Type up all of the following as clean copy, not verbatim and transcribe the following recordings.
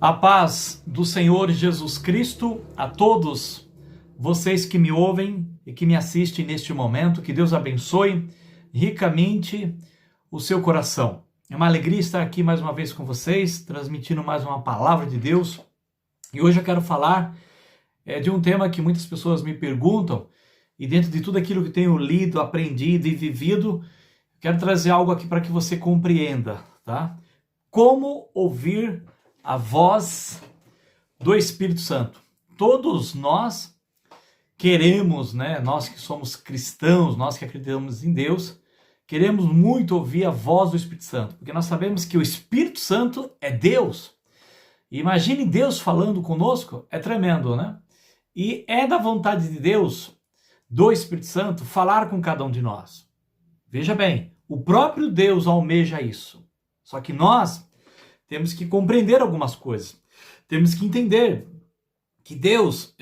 A paz do Senhor Jesus Cristo a todos vocês que me ouvem e que me assistem neste momento. Que Deus abençoe ricamente o seu coração. É uma alegria estar aqui mais uma vez com vocês, transmitindo mais uma palavra de Deus. E hoje eu quero falar de um tema que muitas pessoas me perguntam, e dentro de tudo aquilo que tenho lido, aprendido e vivido, quero trazer algo aqui para que você compreenda, tá? Como ouvir a voz do Espírito Santo. Todos nós queremos, nós que somos cristãos, nós que acreditamos em Deus, queremos muito ouvir a voz do Espírito Santo, porque nós sabemos que o Espírito Santo é Deus. E imagine Deus falando conosco, é tremendo, né? E é da vontade de Deus, do Espírito Santo, falar com cada um de nós. Veja bem, o próprio Deus almeja isso. Só que nós temos que compreender algumas coisas. Temos que entender que Deus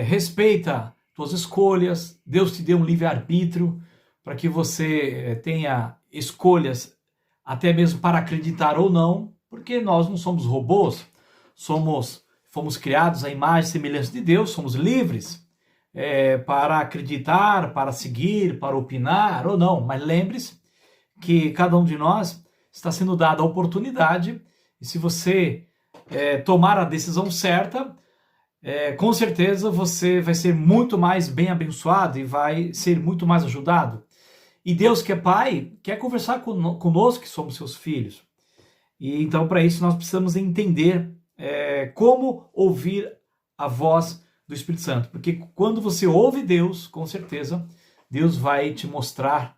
respeita tuas escolhas. Deus te deu um livre-arbítrio para que você tenha escolhas até mesmo para acreditar ou não, porque nós não somos robôs, fomos criados à imagem e semelhança de Deus, somos livres para acreditar, para seguir, para opinar ou não. Mas lembre-se que cada um de nós está sendo dada a oportunidade. E se você tomar a decisão certa, com certeza você vai ser muito mais bem abençoado e vai ser muito mais ajudado. E Deus, que é Pai, quer conversar conosco, que somos seus filhos. E então, para isso, nós precisamos entender como ouvir a voz do Espírito Santo. Porque quando você ouve Deus, com certeza, Deus vai te mostrar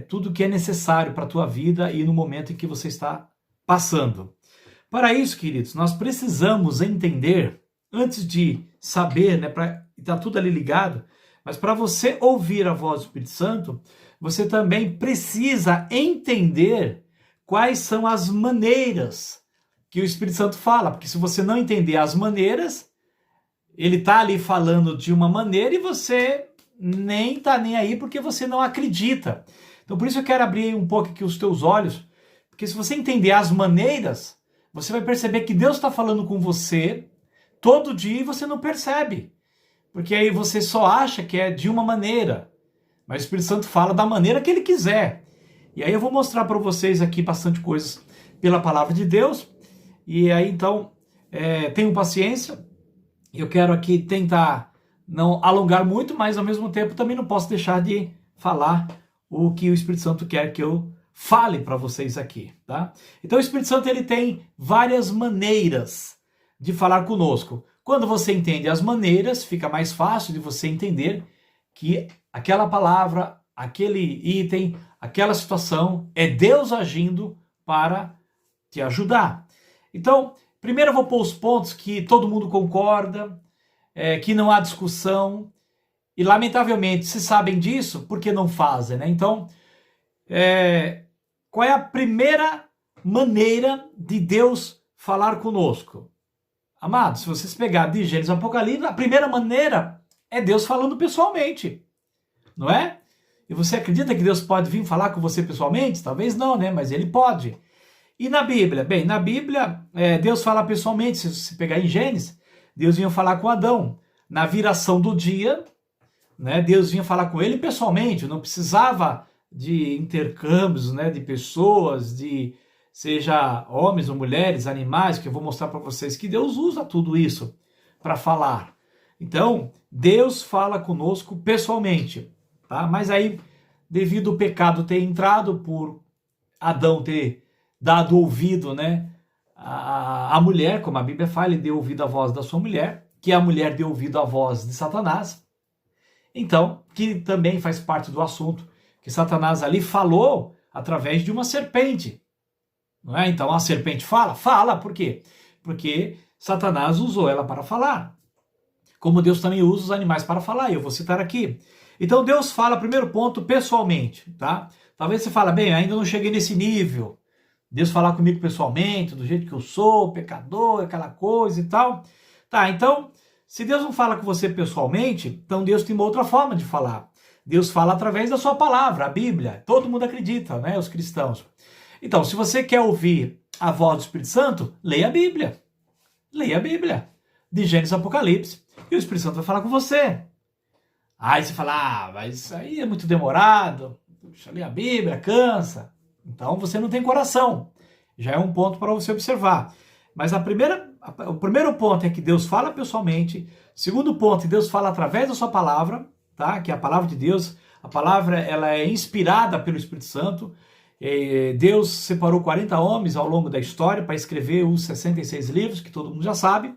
tudo o que é necessário para a tua vida e no momento em que você está passando. Para isso, queridos, nós precisamos entender, antes de saber, está tudo ali ligado, mas para você ouvir a voz do Espírito Santo, você também precisa entender quais são as maneiras que o Espírito Santo fala, porque se você não entender as maneiras, ele está ali falando de uma maneira e você nem está nem aí porque você não acredita. Então por isso eu quero abrir um pouco aqui os teus olhos, porque se você entender as maneiras, você vai perceber que Deus está falando com você todo dia e você não percebe. Porque aí você só acha que é de uma maneira. Mas o Espírito Santo fala da maneira que ele quiser. E aí eu vou mostrar para vocês aqui bastante coisas pela palavra de Deus. E aí então, tenham paciência. Eu quero aqui tentar não alongar muito, mas ao mesmo tempo também não posso deixar de falar o que o Espírito Santo quer que eu fale para vocês aqui, tá? Então o Espírito Santo ele tem várias maneiras de falar conosco. Quando você entende as maneiras, fica mais fácil de você entender que aquela palavra, aquele item, aquela situação é Deus agindo para te ajudar. Então, primeiro eu vou pôr os pontos que todo mundo concorda, que não há discussão, e lamentavelmente se sabem disso, por que não fazem, né? Então, qual é a primeira maneira de Deus falar conosco? Amados, se vocês pegarem de Gênesis Apocalipse, a primeira maneira é Deus falando pessoalmente, não é? E você acredita que Deus pode vir falar com você pessoalmente? Talvez não, né? Mas ele pode. E na Bíblia? Bem, na Bíblia, Deus fala pessoalmente. Se você pegar em Gênesis, Deus vinha falar com Adão. Na viração do dia, Deus vinha falar com ele pessoalmente, não precisava de intercâmbios, de pessoas, seja homens ou mulheres, animais, que eu vou mostrar para vocês que Deus usa tudo isso para falar. Então, Deus fala conosco pessoalmente, tá? Mas aí, devido ao pecado ter entrado, por Adão ter dado ouvido, a mulher, como a Bíblia fala, ele deu ouvido à voz da sua mulher, que a mulher deu ouvido à voz de Satanás. Então, que também faz parte do assunto, que Satanás ali falou através de uma serpente. Não é? Então a serpente fala? Fala, por quê? Porque Satanás usou ela para falar. Como Deus também usa os animais para falar, e eu vou citar aqui. Então Deus fala, primeiro ponto, pessoalmente, tá? Talvez você fale, bem, ainda não cheguei nesse nível. Deus falar comigo pessoalmente, do jeito que eu sou, pecador, aquela coisa e tal. Tá, então, se Deus não fala com você pessoalmente, então Deus tem uma outra forma de falar. Deus fala através da sua palavra, a Bíblia. Todo mundo acredita, os cristãos. Então, se você quer ouvir a voz do Espírito Santo, leia a Bíblia. Leia a Bíblia, de Gênesis a Apocalipse, e o Espírito Santo vai falar com você. Aí você fala, mas isso aí é muito demorado, puxa, ler a Bíblia, cansa. Então você não tem coração. Já é um ponto para você observar. Mas o primeiro ponto é que Deus fala pessoalmente. Segundo ponto, Deus fala através da sua palavra, tá? Que é a palavra de Deus. A palavra ela é inspirada pelo Espírito Santo. Deus separou 40 homens ao longo da história para escrever os 66 livros, que todo mundo já sabe.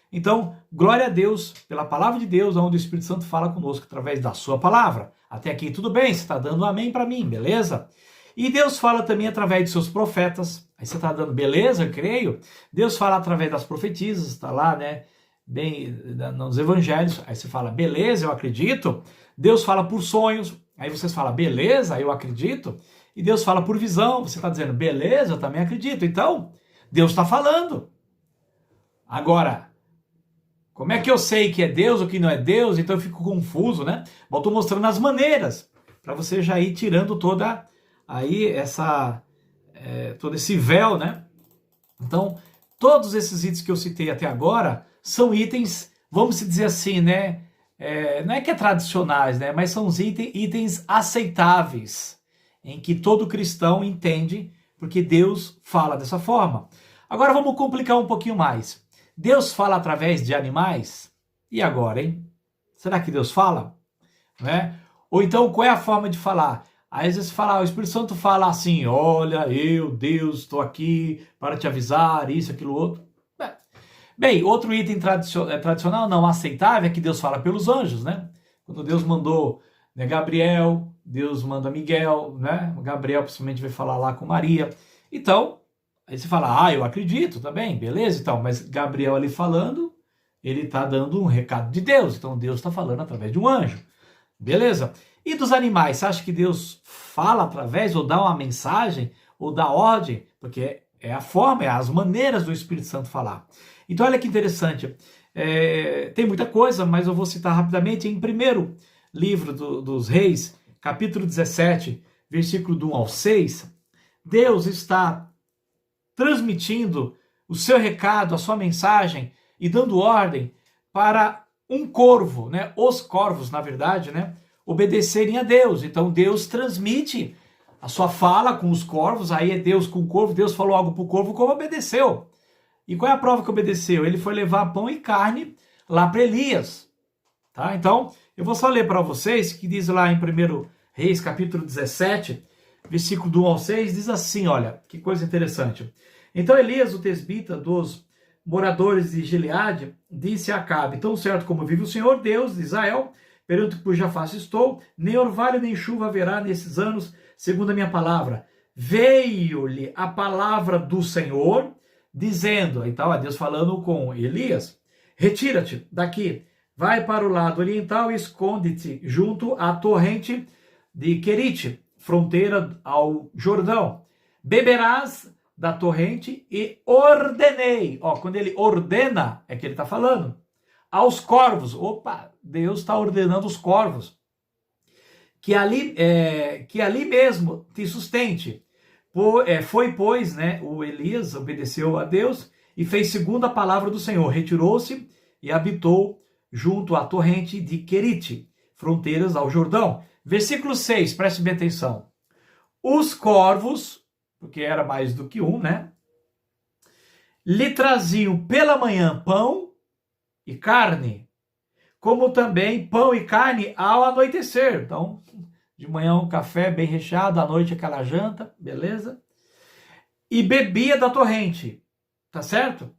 Então, glória a Deus pela palavra de Deus, onde o Espírito Santo fala conosco através da sua palavra. Até aqui tudo bem, você está dando um amém para mim, beleza? E Deus fala também através de seus profetas. Aí você está dando beleza, eu creio. Deus fala através das profetisas, está lá, né? Bem, nos evangelhos. Aí você fala, beleza, eu acredito. Deus fala por sonhos. Aí vocês falam, beleza, eu acredito. E Deus fala por visão. Você está dizendo, beleza, eu também acredito. Então, Deus está falando. Agora, como é que eu sei que é Deus ou que não é Deus? Então eu fico confuso, né? Bom, estou mostrando as maneiras para você já ir tirando toda aí todo esse véu, né? Então, todos esses itens que eu citei até agora são itens, vamos dizer assim, né? Não é que é tradicionais, né? Mas são os itens aceitáveis, em que todo cristão entende, porque Deus fala dessa forma. Agora vamos complicar um pouquinho mais. Deus fala através de animais? E agora, hein? Será que Deus fala? Né? Ou então, qual é a forma de falar? Aí às vezes o Espírito Santo fala assim, olha, eu, Deus, estou aqui para te avisar, isso, aquilo, outro. Bem, outro item tradicional, não aceitável, é que Deus fala pelos anjos, né? Quando Deus mandou, né, Gabriel, Deus manda Miguel, né? Gabriel possivelmente vai falar lá com Maria. Então, aí você fala, eu acredito, tá bem, beleza, então, mas Gabriel ali falando, ele está dando um recado de Deus, então Deus está falando através de um anjo, beleza? E dos animais, você acha que Deus fala através, ou dá uma mensagem, ou dá ordem? Porque é a forma, é as maneiras do Espírito Santo falar. Então olha que interessante, tem muita coisa, mas eu vou citar rapidamente. Em primeiro livro dos Reis, capítulo 17, versículo do 1 ao 6, Deus está transmitindo o seu recado, a sua mensagem e dando ordem para um corvo, né? Os corvos, na verdade, né? Obedecerem a Deus. Então Deus transmite a sua fala com os corvos, aí é Deus com o corvo, Deus falou algo para o corvo, o corvo obedeceu. E qual é a prova que obedeceu? Ele foi levar pão e carne lá para Elias. Tá? Então, eu vou só ler para vocês, que diz lá em 1 Reis, capítulo 17, versículo do 1 ao 6, diz assim, olha, que coisa interessante. Então Elias, o tesbita dos moradores de Gileade, disse a Acabe, tão certo como vive o Senhor, Deus de Israel, perante cuja face estou, nem orvalho nem chuva haverá nesses anos, segundo a minha palavra. Veio-lhe a palavra do Senhor, dizendo, então é Deus falando com Elias, retira-te daqui, vai para o lado oriental e esconde-te junto à torrente de Querite, fronteira ao Jordão. Beberás da torrente e ordenei. Quando ele ordena, é que ele está falando. Aos corvos. Opa, Deus está ordenando os corvos. Que ali mesmo te sustente. Foi, pois, né, o Elias obedeceu a Deus e fez segundo a palavra do Senhor. Retirou-se e habitou junto à torrente de Querite, fronteiras ao Jordão. Versículo 6, preste bem atenção. Os corvos, porque era mais do que um, né? Lhe traziam pela manhã pão e carne, como também pão e carne ao anoitecer. Então, de manhã um café bem recheado, à noite aquela janta, beleza? E bebia da torrente, tá certo?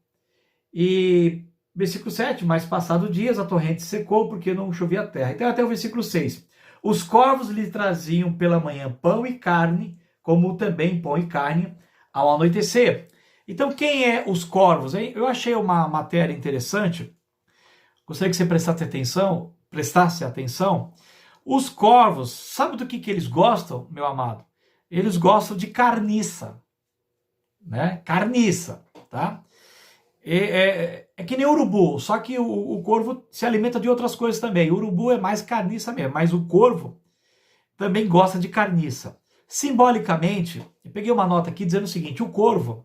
E versículo 7, mas passado dias a torrente secou porque não chovia a terra. Então até o versículo 6. Os corvos lhe traziam pela manhã pão e carne, como também pão e carne ao anoitecer. Então quem é os corvos, hein? Eu achei uma matéria interessante, gostaria que você prestasse atenção. Os corvos, sabe do que eles gostam, meu amado? Eles gostam de carniça, né? Carniça, tá? É que nem urubu, só que o corvo se alimenta de outras coisas também. O urubu é mais carniça mesmo, mas o corvo também gosta de carniça. Simbolicamente, eu peguei uma nota aqui dizendo o seguinte, o corvo,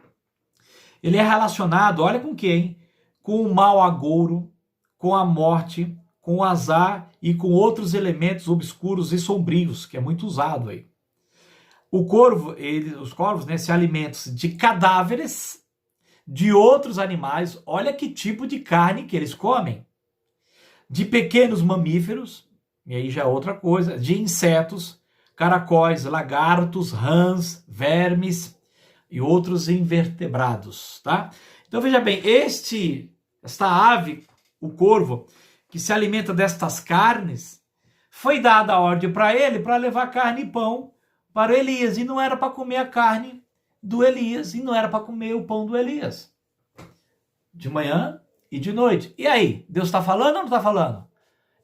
ele é relacionado, olha com o que, hein? com o mau agouro, com a morte, com o azar e com outros elementos obscuros e sombrios, que é muito usado aí. Os corvos, né, se alimentam de cadáveres de outros animais. Olha que tipo de carne que eles comem. De pequenos mamíferos, e aí já é outra coisa, de insetos, caracóis, lagartos, rãs, vermes e outros invertebrados, tá? Então veja bem, esta ave, o corvo, que se alimenta destas carnes, foi dada a ordem para ele para levar carne e pão para Elias, e não era para comer a carne do Elias, e não era para comer o pão do Elias. De manhã e de noite. E aí, Deus está falando ou não está falando?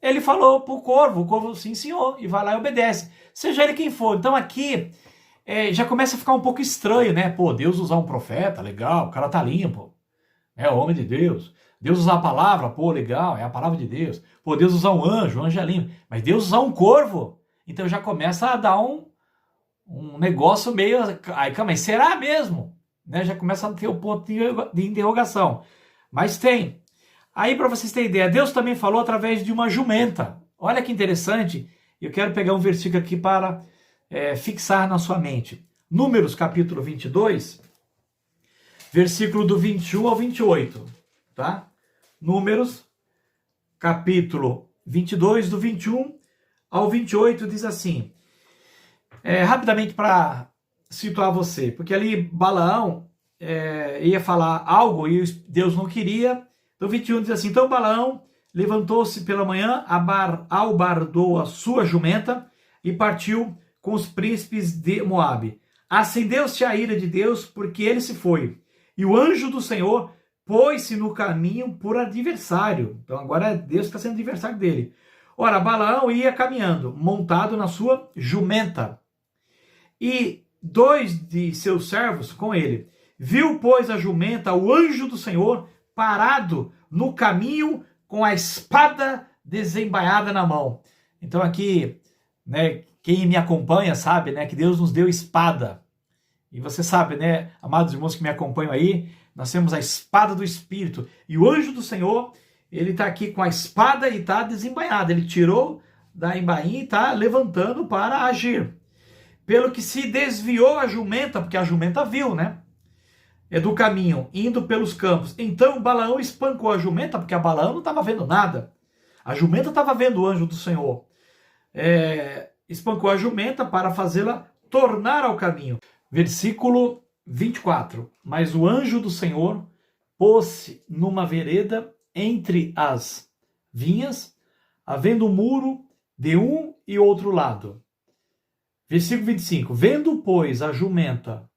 Ele falou para o corvo sim senhor, e vai lá e obedece. Seja ele quem for. Então aqui já começa a ficar um pouco estranho, né? Pô, Deus usar um profeta, legal, o cara tá limpo. É o homem de Deus. Deus usar a palavra, pô, legal, é a palavra de Deus. Pô, Deus usar um anjo, o anjo é limpo. Mas Deus usar um corvo, então já começa a dar um negócio meio... Aí, calma aí, será mesmo? Né? Já começa a ter o ponto de interrogação. Mas tem. Aí, para vocês terem ideia, Deus também falou através de uma jumenta. Olha que interessante. Eu quero pegar um versículo aqui para fixar na sua mente. Números, capítulo 22, versículo do 21 ao 28. Tá? Números, capítulo 22, do 21 ao 28, diz assim. Rapidamente para situar você, porque ali Balaão ia falar algo e Deus não queria. Então 21 diz assim, então Balaão levantou-se pela manhã, albardou a sua jumenta e partiu com os príncipes de Moabe. Acendeu-se a ira de Deus, porque ele se foi. E o anjo do Senhor pôs-se no caminho por adversário. Então agora Deus está sendo adversário dele. Ora, Balaão ia caminhando, montado na sua jumenta. E 2 de seus servos com ele. Viu, pois, a jumenta, o anjo do Senhor, parado no caminho com a espada desembainhada na mão. Então aqui, né, quem me acompanha sabe, né, que Deus nos deu espada. E você sabe, né, amados irmãos que me acompanham aí, nós temos a espada do Espírito. E o anjo do Senhor, ele está aqui com a espada e está desembainhado. Ele tirou da embainha e está levantando para agir. Pelo que se desviou a jumenta, porque a jumenta viu, né? Do caminho, indo pelos campos. Então Balaão espancou a jumenta, porque a Balaão não estava vendo nada. A jumenta estava vendo o anjo do Senhor. Espancou a jumenta para fazê-la tornar ao caminho. Versículo 24. Mas o anjo do Senhor pôs-se numa vereda entre as vinhas, havendo um muro de um e outro lado. Versículo 25. Vendo, pois, a jumenta,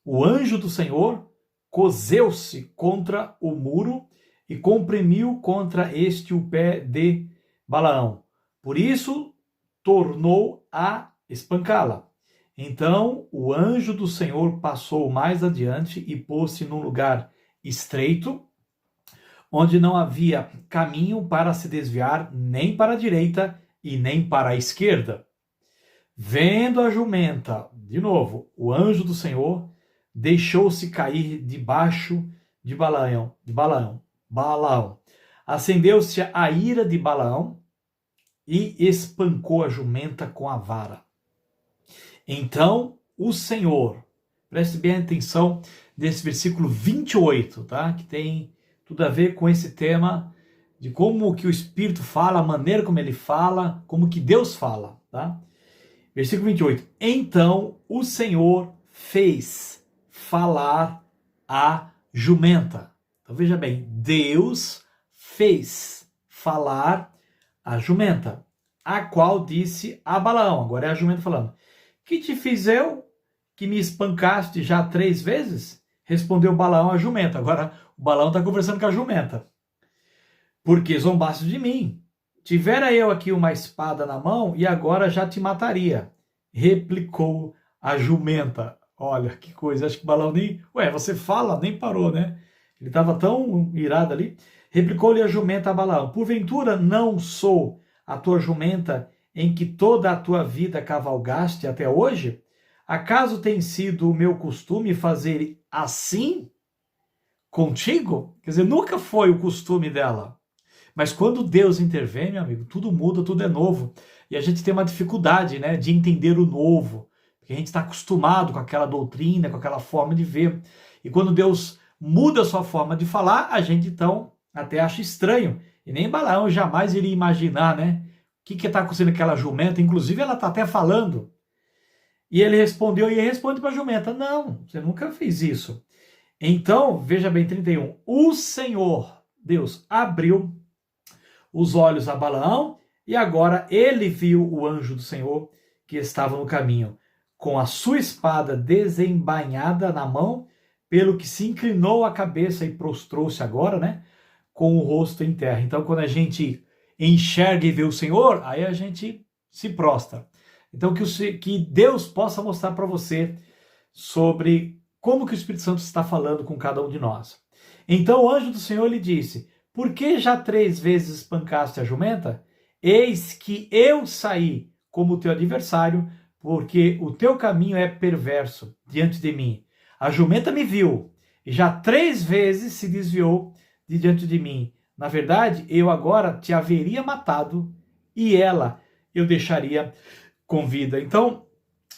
o anjo do Senhor coseu-se contra o muro e comprimiu contra este o pé de Balaão. Por isso, tornou a espancá-la. Então, o anjo do Senhor passou mais adiante e pôs-se num lugar estreito, onde não havia caminho para se desviar nem para a direita e nem para a esquerda. Vendo a jumenta, de novo, o anjo do Senhor deixou-se cair debaixo de Balaão. Acendeu-se a ira de Balaão e espancou a jumenta com a vara. Então o Senhor, preste bem atenção nesse versículo 28, tá? Que tem tudo a ver com esse tema de como que o Espírito fala, a maneira como ele fala, como que Deus fala, tá? Versículo 28. Então o Senhor fez falar a jumenta. Então veja bem, Deus fez falar a jumenta, a qual disse a Balaão. Agora é a jumenta falando. Que te fiz eu, que me espancaste já 3 vezes? Respondeu Balaão à jumenta. Agora o Balaão está conversando com a jumenta. Porque zombaste de mim. Tivera eu aqui uma espada na mão e agora já te mataria. Replicou a jumenta. Olha que coisa, acho que o Balaão nem... você fala, nem parou, né? Ele estava tão irado ali. Replicou-lhe a jumenta a Balaão. Porventura não sou a tua jumenta em que toda a tua vida cavalgaste até hoje? Acaso tem sido o meu costume fazer assim contigo? Quer dizer, nunca foi o costume dela. Mas quando Deus intervém, meu amigo, tudo muda, tudo é novo. E a gente tem uma dificuldade, né, de entender o novo. Porque a gente está acostumado com aquela doutrina, com aquela forma de ver. E quando Deus muda a sua forma de falar, a gente então até acha estranho. E nem Balaão jamais iria imaginar, né? O que está acontecendo com aquela jumenta? Inclusive, ela está até falando. E ele respondeu, e ele responde para a jumenta: não, você nunca fez isso. Então, veja bem, 31. O Senhor, Deus, abriu os olhos a Balaão, e agora ele viu o anjo do Senhor que estava no caminho, com a sua espada desembainhada na mão, pelo que se inclinou a cabeça e prostrou-se agora, né, com o rosto em terra. Então, quando a gente enxerga e vê o Senhor, aí a gente se prostra. Então, que Deus possa mostrar para você sobre como que o Espírito Santo está falando com cada um de nós. Então, o anjo do Senhor lhe disse: por que já 3 vezes espancaste a jumenta? Eis que eu saí como teu adversário, porque o teu caminho é perverso diante de mim. A jumenta me viu, e já 3 vezes se desviou de diante de mim. Na verdade, eu agora te haveria matado, e ela eu deixaria com vida. Então,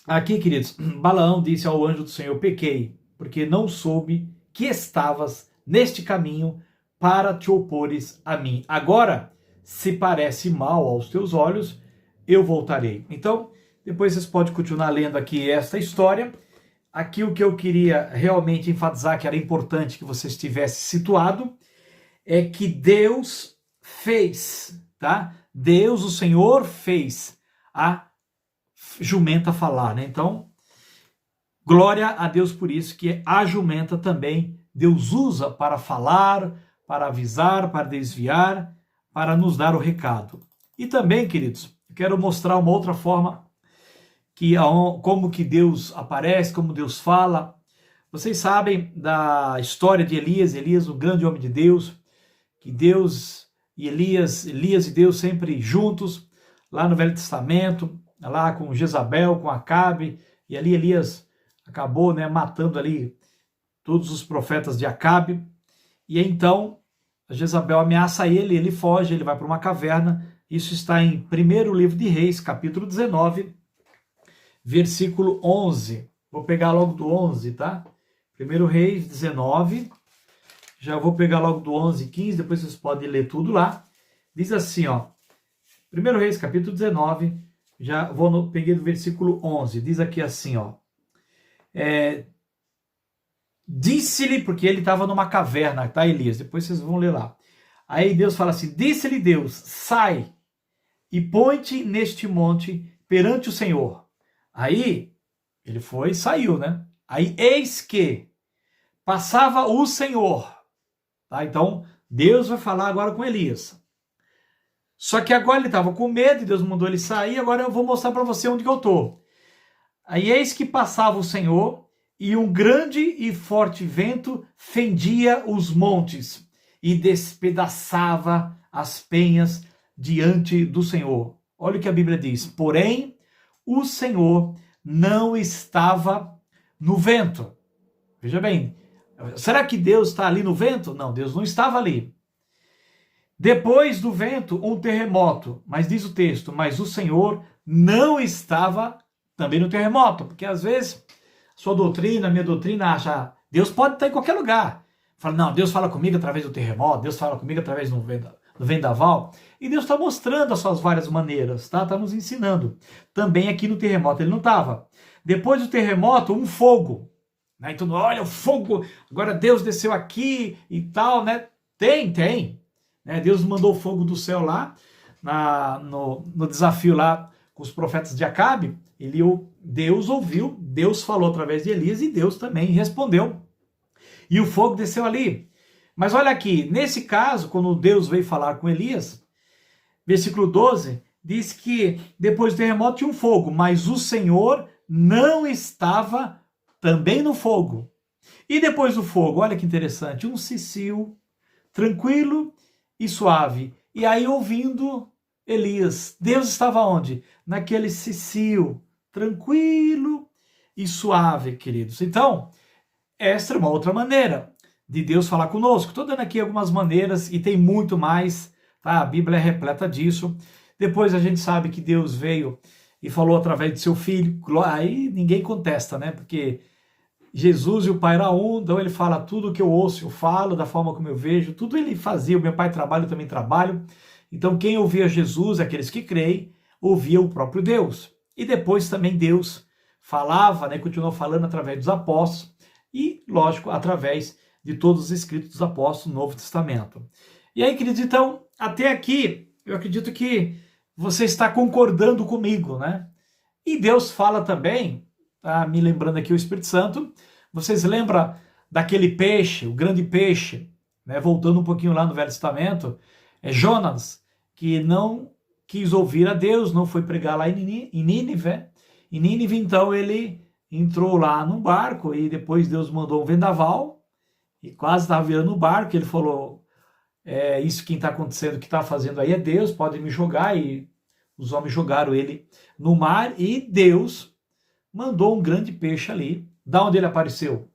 aqui, queridos, Balaão disse ao anjo do Senhor: pequei, porque não soube que estavas neste caminho para te opores a mim. Agora, se parece mal aos teus olhos, eu voltarei. Então, depois vocês podem continuar lendo aqui esta história. Aqui o que eu queria realmente enfatizar, que era importante que você estivesse situado, é que Deus fez, tá? Deus, o Senhor, fez a jumenta falar, né? Então, glória a Deus por isso, que a jumenta também Deus usa para falar, para avisar, para desviar, para nos dar o recado. E também, queridos, eu quero mostrar uma outra forma, como que Deus aparece, como Deus fala. Vocês sabem da história de Elias, o grande homem de Deus, que Deus e Elias e Deus sempre juntos, lá no Velho Testamento, lá com Jezabel, com Acabe, e ali Elias acabou, né, matando ali todos os profetas de Acabe. E então Jezabel ameaça ele foge, ele vai para uma caverna. Isso está em 1º livro de Reis, capítulo 19, versículo 11. Vou pegar logo do 11, tá? 1 Reis 19, já vou pegar logo do 11 e 15, depois vocês podem ler tudo lá. Diz assim, ó, 1 Reis, capítulo 19, peguei do versículo 11, diz aqui assim, ó, disse-lhe, porque ele estava numa caverna, tá, Elias? Depois vocês vão ler lá. Aí Deus fala assim: disse-lhe Deus: sai e põe-te neste monte perante o Senhor. Aí ele foi e saiu, né? Aí eis que passava o Senhor. Tá? Então Deus vai falar agora com Elias. Só que agora ele estava com medo e Deus mandou ele sair. Agora eu vou mostrar para você onde que eu estou. Aí eis que passava o Senhor, e um grande e forte vento fendia os montes e despedaçava as penhas diante do Senhor. Olha o que a Bíblia diz: porém, o Senhor não estava no vento. Veja bem, será que Deus está ali no vento? Não, Deus não estava ali. Depois do vento, um terremoto. Mas diz o texto: mas o Senhor não estava também no terremoto. Porque às vezes sua doutrina, minha doutrina acha, Deus pode estar em qualquer lugar. Fala, não, Deus fala comigo através do terremoto, Deus fala comigo através do vendaval. E Deus está mostrando as suas várias maneiras, tá? Está nos ensinando. Também aqui no terremoto ele não estava. Depois do terremoto, um fogo. Né? Então, olha o fogo, agora Deus desceu aqui e tal, né? Tem. Né? Deus mandou fogo do céu lá, no desafio lá com os profetas de Acabe. Deus ouviu, Deus falou através de Elias e Deus também respondeu. E o fogo desceu ali. Mas olha aqui, nesse caso, quando Deus veio falar com Elias, versículo 12, diz que depois do terremoto tinha um fogo, mas o Senhor não estava também no fogo. E depois do fogo, olha que interessante, um cicio tranquilo e suave. E aí ouvindo Elias, Deus estava onde? Naquele cicio tranquilo e suave, queridos. Então, esta é uma outra maneira. de Deus falar conosco. Estou dando aqui algumas maneiras e tem muito mais, tá? A Bíblia é repleta disso. Depois a gente sabe que Deus veio e falou através de seu Filho. Aí ninguém contesta, né? Porque Jesus e o Pai eram um, então ele fala tudo que eu ouço, eu falo, da forma como eu vejo, tudo ele fazia. O meu Pai trabalha, eu também trabalho. Então quem ouvia Jesus, aqueles que creem, ouvia o próprio Deus. E depois também Deus falava, né? Continuou falando através dos apóstolos e, lógico, através de todos os escritos dos apóstolos do Novo Testamento. E aí, queridos, então, até aqui, eu acredito que você está concordando comigo, né? E Deus fala também, tá me lembrando aqui o Espírito Santo, vocês lembram daquele peixe, o grande peixe, né? Voltando um pouquinho lá no Velho Testamento, é Jonas, que não quis ouvir a Deus, não foi pregar lá em Nínive. Em Nínive, então, ele entrou lá num barco e depois Deus mandou um vendaval e quase estava virando o barco. Ele falou, isso que está acontecendo, o que está fazendo aí é Deus, pode me jogar. E os homens jogaram ele no mar e Deus mandou um grande peixe ali. Da onde ele apareceu?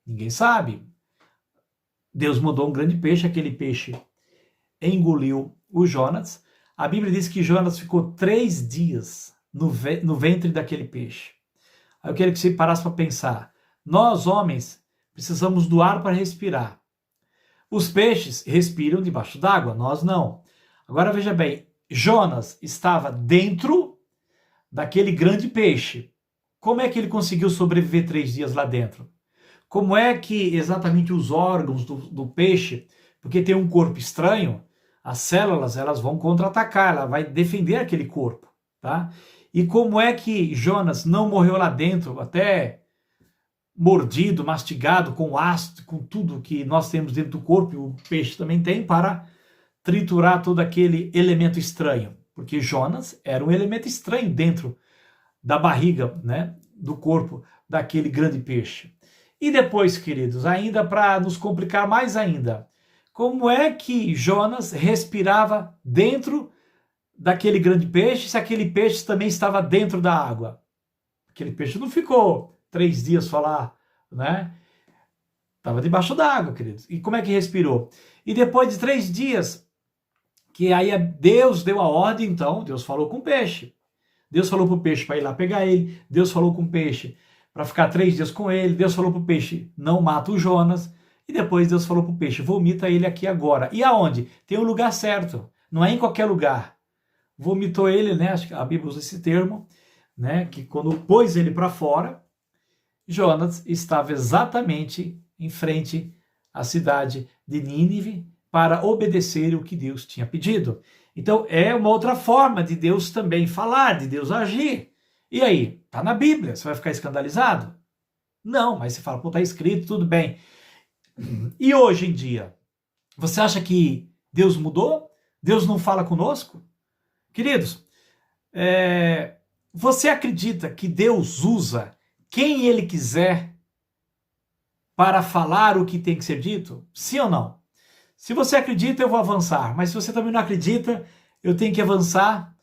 Ninguém sabe. Deus mandou um grande peixe, aquele peixe engoliu o Jonas. A Bíblia diz que Jonas ficou 3 dias no ventre daquele peixe. Aí eu quero que você parasse para pensar. Nós, homens, precisamos do ar para respirar. Os peixes respiram debaixo d'água, nós não. Agora veja bem, Jonas estava dentro daquele grande peixe. Como é que ele conseguiu sobreviver 3 dias lá dentro? Como é que exatamente os órgãos do peixe, porque tem um corpo estranho, as células elas vão contra-atacar, ela vai defender aquele corpo, tá? E como é que Jonas não morreu lá dentro, até mordido, mastigado, com ácido, com tudo que nós temos dentro do corpo, e o peixe também tem, para triturar todo aquele elemento estranho? Porque Jonas era um elemento estranho dentro da barriga, né, do corpo daquele grande peixe. E depois, queridos, ainda para nos complicar mais ainda, como é que Jonas respirava dentro daquele grande peixe, se aquele peixe também estava dentro da água? Aquele peixe não ficou 3 dias só lá, né? Estava debaixo da água, queridos. E como é que respirou? E depois de 3 dias, que aí Deus deu a ordem, então, Deus falou com o peixe. Deus falou para o peixe para ir lá pegar ele. Deus falou com o peixe para ficar 3 dias com ele. Deus falou para o peixe, não mata o Jonas. E depois Deus falou para o peixe, vomita ele aqui agora. E aonde? Tem um lugar certo. Não é em qualquer lugar. Vomitou ele, né? Acho que a Bíblia usa esse termo, né? Que quando pôs ele para fora, Jonas estava exatamente em frente à cidade de Nínive para obedecer o que Deus tinha pedido. Então é uma outra forma de Deus também falar, de Deus agir. E aí? Está na Bíblia. Você vai ficar escandalizado? Não, mas você fala, pô, está escrito, tudo bem. E hoje em dia, você acha que Deus mudou? Deus não fala conosco? Queridos, você acredita que Deus usa quem Ele quiser para falar o que tem que ser dito? Sim ou não? Se você acredita, eu vou avançar. Mas se você também não acredita, eu tenho que avançar,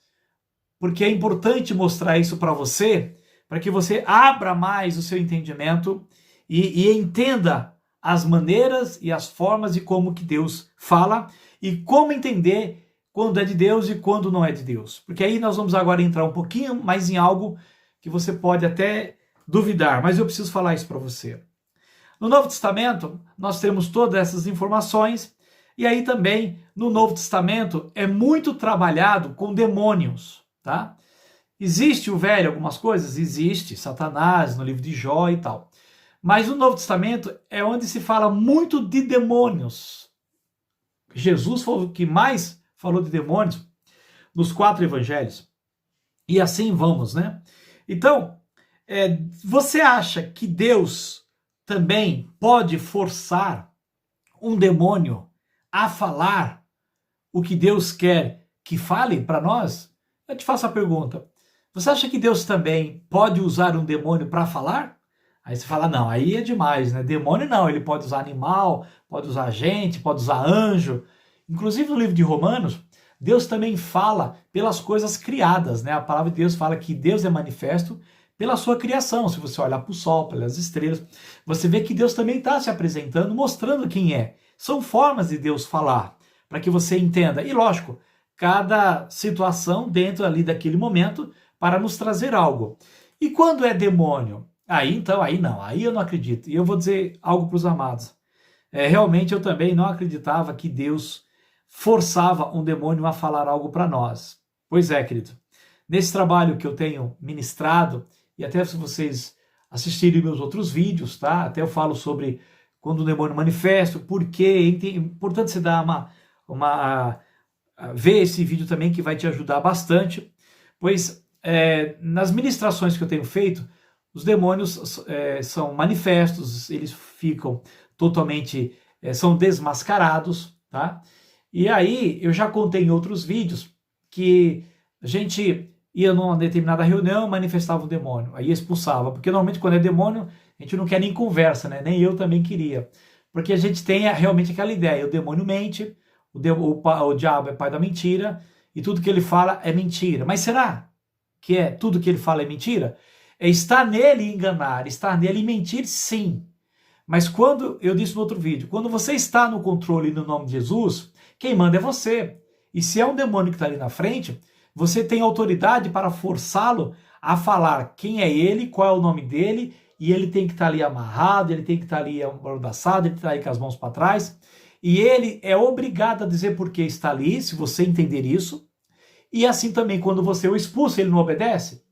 porque é importante mostrar isso para você, para que você abra mais o seu entendimento e entenda as maneiras e as formas de como que Deus fala e como entender quando é de Deus e quando não é de Deus. Porque aí nós vamos agora entrar um pouquinho mais em algo que você pode até duvidar, mas eu preciso falar isso para você. No Novo Testamento, nós temos todas essas informações, e aí também no Novo Testamento é muito trabalhado com demônios, tá? Existe o velho algumas coisas? Existe, Satanás no livro de Jó e tal. Mas o Novo Testamento é onde se fala muito de demônios. Jesus foi o que mais falou de demônios nos 4 evangelhos. E assim vamos, né? Então, você acha que Deus também pode forçar um demônio a falar o que Deus quer que fale para nós? Eu te faço a pergunta. Você acha que Deus também pode usar um demônio para falar? Aí você fala, não, aí é demais, né? Demônio não, ele pode usar animal, pode usar gente, pode usar anjo. Inclusive no livro de Romanos, Deus também fala pelas coisas criadas, né? A palavra de Deus fala que Deus é manifesto pela sua criação. Se você olhar para o sol, pelas estrelas, você vê que Deus também está se apresentando, mostrando quem é. São formas de Deus falar, para que você entenda. E lógico, cada situação dentro ali daquele momento para nos trazer algo. E quando é demônio? Aí então, aí não, aí eu não acredito. E eu vou dizer algo para os amados. Realmente eu também não acreditava que Deus forçava um demônio a falar algo para nós. Pois é, querido. Nesse trabalho que eu tenho ministrado, e até se vocês assistirem meus outros vídeos, tá? Até eu falo sobre quando o demônio manifesta, por quê. É importante você dar ver esse vídeo também, que vai te ajudar bastante, pois nas ministrações que eu tenho feito, os demônios são manifestos, eles ficam totalmente, são desmascarados, tá? E aí, eu já contei em outros vídeos que a gente ia numa determinada reunião, manifestava um demônio, aí expulsava, porque normalmente quando é demônio, a gente não quer nem conversa, né? Nem eu também queria, porque a gente tem realmente aquela ideia, o demônio mente, o diabo é pai da mentira, e tudo que ele fala é mentira. Mas será que tudo que ele fala é mentira? Estar nele enganar, estar nele mentir, sim. Mas quando, eu disse no outro vídeo, quando você está no controle no nome de Jesus, quem manda é você. E se é um demônio que está ali na frente, você tem autoridade para forçá-lo a falar quem é ele, qual é o nome dele, e ele tem que estar ali amarrado, ele tem que estar ali amordaçado, ele tem que estar ali com as mãos para trás, e ele é obrigado a dizer por que está ali, se você entender isso, e assim também quando você o expulsa, ele não obedece.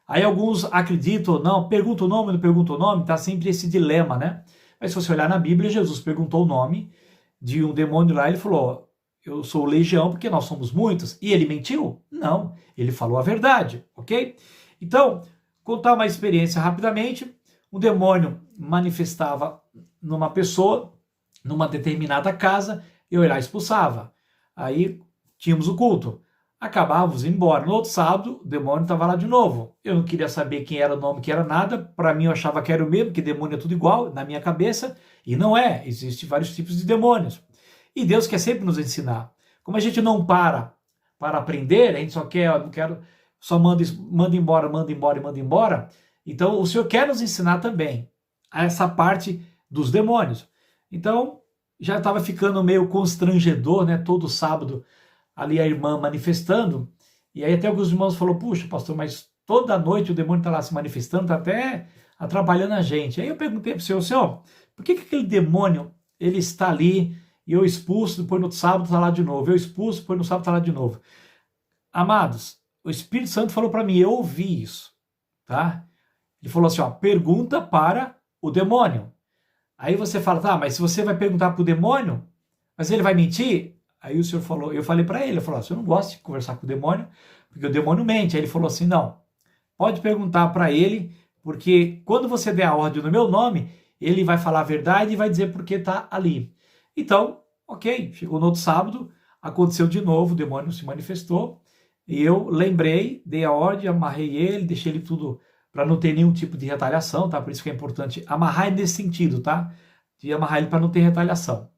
Aí alguns acreditam ou não, perguntam o nome, não perguntam o nome, tá sempre esse dilema, né? Mas se você olhar na Bíblia, Jesus perguntou o nome de um demônio lá, ele falou, eu sou legião porque nós somos muitos. E ele mentiu? Não, ele falou a verdade, ok? Então, contar uma experiência rapidamente, um demônio manifestava numa pessoa, numa determinada casa, eu ia lá e expulsava. Aí tínhamos o culto. Acabávamos indo embora. No outro sábado, o demônio estava lá de novo. Eu não queria saber quem era o nome, que era nada. Para mim, eu achava que era o mesmo, que demônio é tudo igual, na minha cabeça. E não é. Existem vários tipos de demônios. E Deus quer sempre nos ensinar. Como a gente não para aprender, a gente só quer, só manda embora, manda embora e manda embora. Então, o Senhor quer nos ensinar também a essa parte dos demônios. Então, já estava ficando meio constrangedor, né? Todo sábado ali a irmã manifestando, e aí até alguns irmãos falaram, puxa, pastor, mas toda noite o demônio está lá se manifestando, está até atrapalhando a gente. Aí eu perguntei para o Senhor, por que aquele demônio, ele está ali, e eu expulso, depois no sábado está lá de novo, eu expulso, depois no sábado está lá de novo. Amados, o Espírito Santo falou para mim, eu ouvi isso, tá? Ele falou assim, ó, pergunta para o demônio. Aí você fala, tá, mas se você vai perguntar para o demônio, mas ele vai mentir? Aí o Senhor falou, eu falei para ele, eu falei, eu não gosto de conversar com o demônio, porque o demônio mente. Aí ele falou assim, não, pode perguntar para ele, porque quando você der a ordem no meu nome, ele vai falar a verdade e vai dizer por que está ali. Então, ok, chegou no outro sábado, aconteceu de novo, o demônio se manifestou, e eu lembrei, dei a ordem, amarrei ele, deixei ele tudo para não ter nenhum tipo de retaliação, tá? Por isso que é importante amarrar nesse sentido, tá? De amarrar ele para não ter retaliação.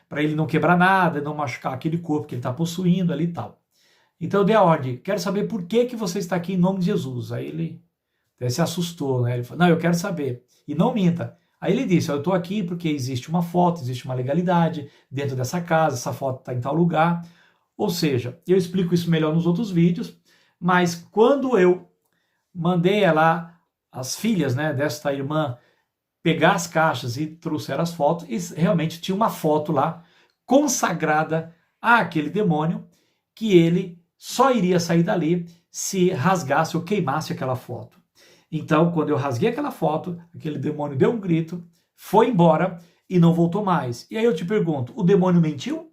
Para ele não quebrar nada, não machucar aquele corpo que ele está possuindo ali e tal. Então eu dei a ordem, quero saber por que você está aqui em nome de Jesus. Aí ele até se assustou, né? Ele falou, não, eu quero saber. E não minta. Aí ele disse, eu estou aqui porque existe uma foto, existe uma legalidade dentro dessa casa, essa foto está em tal lugar. Ou seja, eu explico isso melhor nos outros vídeos, mas quando eu mandei lá as filhas, né, desta irmã pegar as caixas e trouxeram as fotos, e realmente tinha uma foto lá consagrada àquele demônio, que ele só iria sair dali se rasgasse ou queimasse aquela foto. Então, quando eu rasguei aquela foto, aquele demônio deu um grito, foi embora e não voltou mais. E aí eu te pergunto, o demônio mentiu?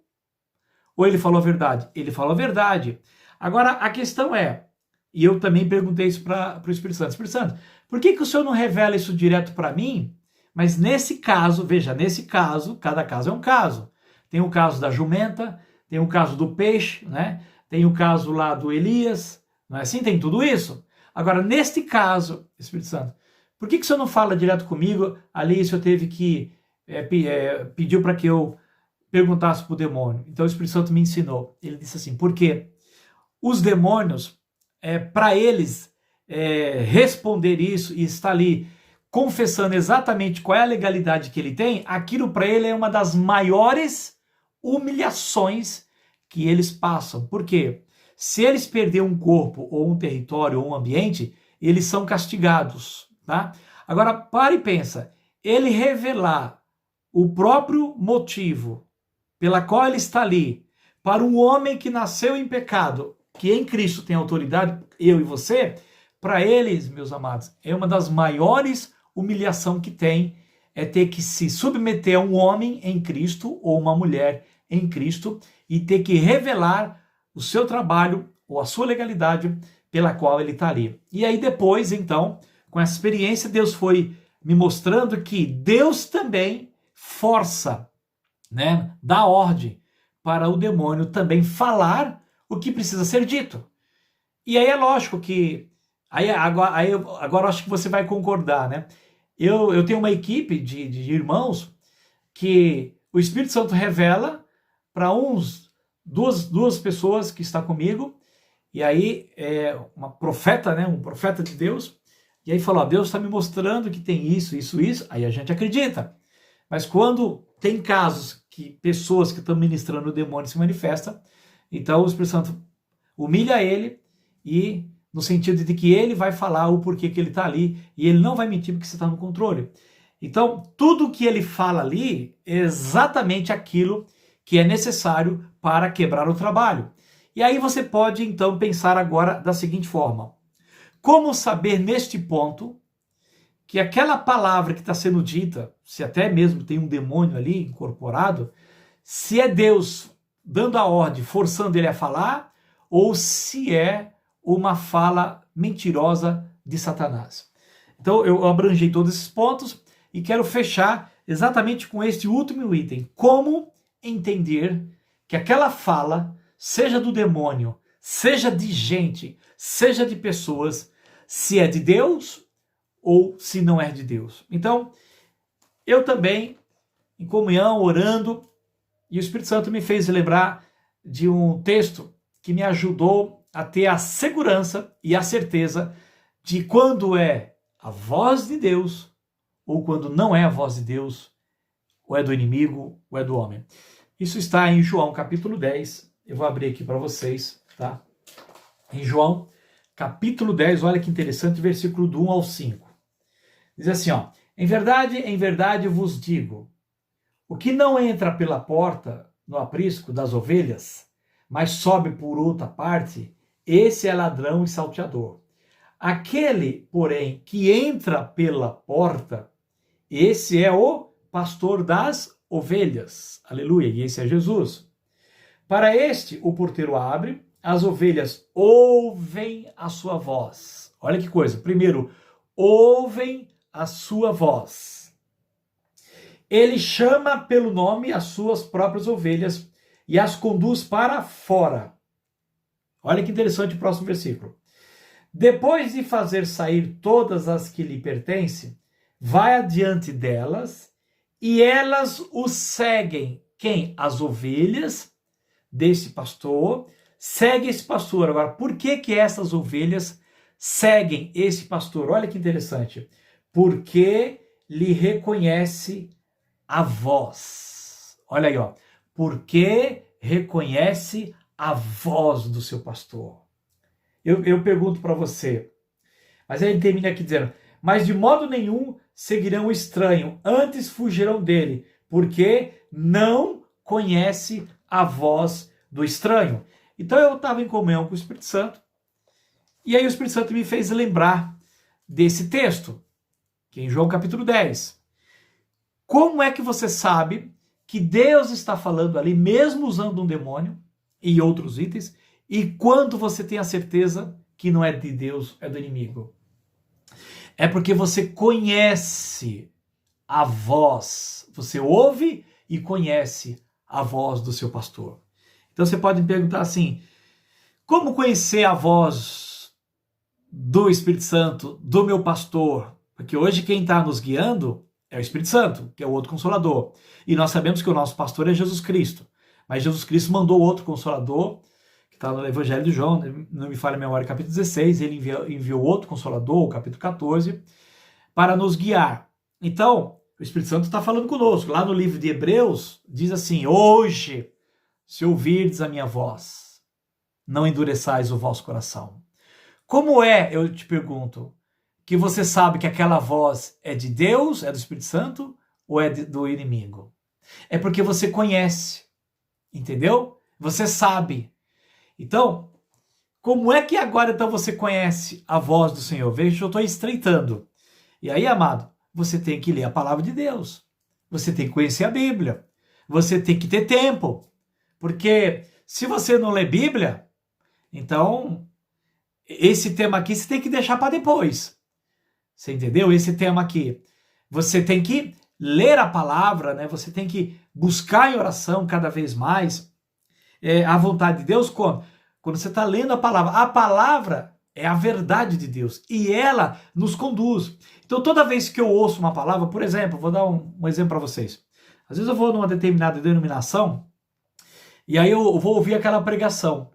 Ou ele falou a verdade? Ele falou a verdade. Agora, a questão é, e eu também perguntei isso para o Espírito Santo, Espírito Santo, por que o Senhor não revela isso direto para mim? Mas nesse caso, veja, nesse caso, cada caso é um caso. Tem o caso da jumenta, tem o caso do peixe, né? Tem o caso lá do Elias, não é assim? Tem tudo isso. Agora, neste caso, Espírito Santo, por que o Senhor não fala direto comigo? Ali o Senhor teve que, pediu para que eu perguntasse para o demônio. Então o Espírito Santo me ensinou. Ele disse assim, porque os demônios, para eles, responder isso e está ali confessando exatamente qual é a legalidade que ele tem, aquilo para ele é uma das maiores humilhações que eles passam. Por quê? Se eles perderem um corpo, ou um território, ou um ambiente, eles são castigados, tá? Agora, para e pensa, ele revelar o próprio motivo pela qual ele está ali, para um homem que nasceu em pecado, que em Cristo tem autoridade, eu e você, para eles, meus amados, é uma das maiores humilhações que tem, é ter que se submeter a um homem em Cristo, ou uma mulher em Cristo, e ter que revelar o seu trabalho, ou a sua legalidade, pela qual ele está ali. E aí depois, então, com essa experiência, Deus foi me mostrando que Deus também força, né, dá ordem para o demônio também falar o que precisa ser dito. E aí é lógico que, agora acho que você vai concordar, né? Eu tenho uma equipe de irmãos que o Espírito Santo revela para duas pessoas que estão comigo, e aí uma profeta, né, um profeta de Deus, e aí falou, Deus está me mostrando que tem isso, aí a gente acredita. Mas quando tem casos que pessoas que estão ministrando o demônio se manifestam, então o Espírito Santo humilha ele, e no sentido de que ele vai falar o porquê que ele está ali, e ele não vai mentir porque você está no controle. Então, tudo que ele fala ali é exatamente aquilo que é necessário para quebrar o trabalho. E aí você pode, então, pensar agora da seguinte forma: como saber neste ponto que aquela palavra que está sendo dita, se até mesmo tem um demônio ali incorporado, se é Deus dando a ordem, forçando ele a falar, ou se é uma fala mentirosa de Satanás. Então eu abrangei todos esses pontos e quero fechar exatamente com este último item: como entender que aquela fala, seja do demônio, seja de gente, seja de pessoas, se é de Deus ou se não é de Deus. Então, eu também, em comunhão, orando, e o Espírito Santo me fez lembrar de um texto que me ajudou a ter a segurança e a certeza de quando é a voz de Deus ou quando não é a voz de Deus, ou é do inimigo, ou é do homem. Isso está em João capítulo 10, eu vou abrir aqui para vocês, tá? Em João capítulo 10, olha que interessante, versículo do 1 ao 5. Diz assim, ó: em verdade vos digo, o que não entra pela porta no aprisco das ovelhas, mas sobe por outra parte, esse é ladrão e salteador. Aquele, porém, que entra pela porta, esse é o pastor das ovelhas. Aleluia, e esse é Jesus. Para este, o porteiro abre, as ovelhas ouvem a sua voz. Olha que coisa. Primeiro, ouvem a sua voz. Ele chama pelo nome as suas próprias ovelhas e as conduz para fora. Olha que interessante o próximo versículo. Depois de fazer sair todas as que lhe pertencem, vai adiante delas e elas o seguem. Quem? As ovelhas desse pastor. Segue esse pastor. Agora, por que essas ovelhas seguem esse pastor? Olha que interessante. Porque lhe reconhece a voz. Olha aí, ó. Porque reconhece a voz do seu pastor. Eu pergunto para você, mas ele termina aqui dizendo: mas de modo nenhum seguirão o estranho, antes fugirão dele, porque não conhece a voz do estranho. Então eu estava em comunhão com o Espírito Santo, e aí o Espírito Santo me fez lembrar desse texto, que é em João capítulo 10. Como é que você sabe que Deus está falando ali, mesmo usando um demônio e outros itens, e quando você tem a certeza que não é de Deus, é do inimigo? É porque você conhece a voz, você ouve e conhece a voz do seu pastor. Então você pode me perguntar assim: como conhecer a voz do Espírito Santo, do meu pastor? Porque hoje quem está nos guiando é o Espírito Santo, que é o outro Consolador. E nós sabemos que o nosso pastor é Jesus Cristo. Mas Jesus Cristo mandou outro Consolador, que está no Evangelho de João, não me falha a memória, capítulo 16, ele enviou outro Consolador, o capítulo 14, para nos guiar. Então, o Espírito Santo está falando conosco. Lá no livro de Hebreus, diz assim: hoje, se ouvirdes a minha voz, não endureçais o vosso coração. Como é, eu te pergunto, que você sabe que aquela voz é de Deus, é do Espírito Santo, ou é do inimigo? É porque você conhece, entendeu? Você sabe. Então, como é que agora então você conhece a voz do Senhor? Veja, eu estou estreitando. E aí, amado, você tem que ler a palavra de Deus. Você tem que conhecer a Bíblia. Você tem que ter tempo. Porque se você não lê Bíblia, então esse tema aqui você tem que deixar para depois. Você entendeu? Esse tema aqui. Você tem que ler a palavra, né? Você tem que buscar em oração cada vez mais a vontade de Deus. Quando você está lendo a palavra é a verdade de Deus e ela nos conduz. Então toda vez que eu ouço uma palavra, por exemplo, vou dar um exemplo para vocês. Às vezes eu vou numa determinada denominação e aí eu vou ouvir aquela pregação.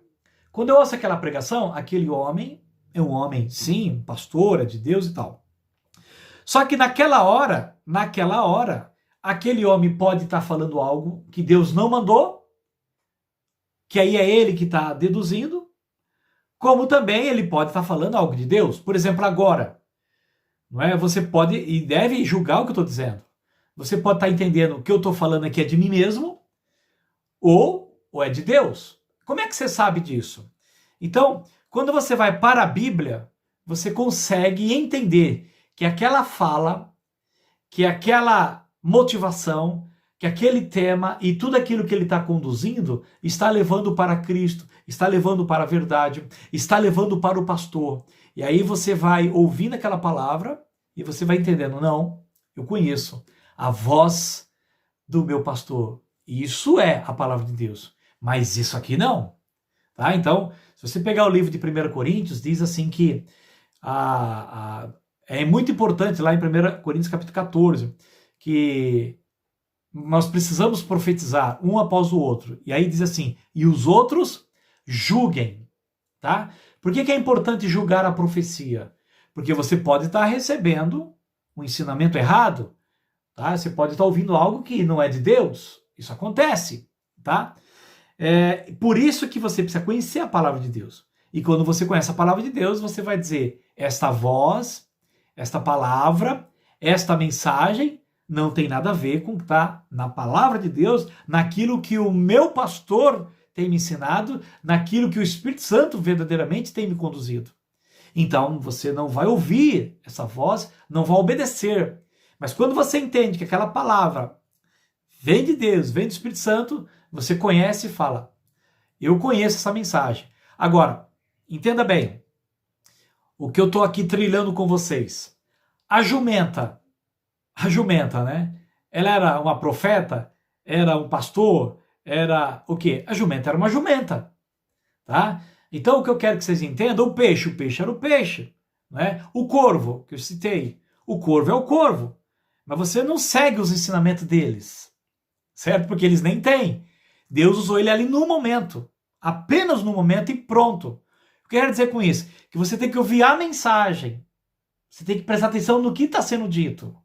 Quando eu ouço aquela pregação, aquele homem é um homem, sim, pastor, é de Deus e tal. Só que naquela hora, aquele homem pode estar falando algo que Deus não mandou, que aí é ele que está deduzindo, como também ele pode estar falando algo de Deus. Por exemplo, agora, não é? Você pode e deve julgar o que eu estou dizendo. Você pode estar entendendo que eu estou falando aqui é de mim mesmo, ou é de Deus. Como é que você sabe disso? Então, quando você vai para a Bíblia, você consegue entender que aquela fala, que aquela motivação, que aquele tema e tudo aquilo que ele está conduzindo está levando para Cristo, está levando para a verdade, está levando para o pastor. E aí você vai ouvindo aquela palavra e você vai entendendo, não, eu conheço a voz do meu pastor. Isso é a palavra de Deus. Mas isso aqui não. Tá? Então, se você pegar o livro de 1 Coríntios, diz assim que é muito importante lá em 1 Coríntios capítulo 14, que nós precisamos profetizar um após o outro. E aí diz assim, e os outros julguem. Tá? Por que é importante julgar a profecia? Porque você pode estar recebendo um ensinamento errado. Tá? Você pode estar ouvindo algo que não é de Deus. Isso acontece. Tá? Por isso que você precisa conhecer a palavra de Deus. E quando você conhece a palavra de Deus, você vai dizer, esta voz, esta palavra, esta mensagem não tem nada a ver com o que está na palavra de Deus, naquilo que o meu pastor tem me ensinado, naquilo que o Espírito Santo verdadeiramente tem me conduzido. Então você não vai ouvir essa voz, não vai obedecer. Mas quando você entende que aquela palavra vem de Deus, vem do Espírito Santo, você conhece e fala, eu conheço essa mensagem. Agora, entenda bem, o que eu estou aqui trilhando com vocês. A jumenta, né? Ela era uma profeta? Era um pastor? Era o quê? A jumenta era uma jumenta, tá? Então o que eu quero que vocês entendam, o peixe era o peixe, né? O corvo, que eu citei, o corvo é o corvo, mas você não segue os ensinamentos deles, certo? Porque eles nem têm. Deus usou ele ali no momento, apenas no momento e pronto. O que eu quero dizer com isso? Que você tem que ouvir a mensagem, você tem que prestar atenção no que está sendo dito.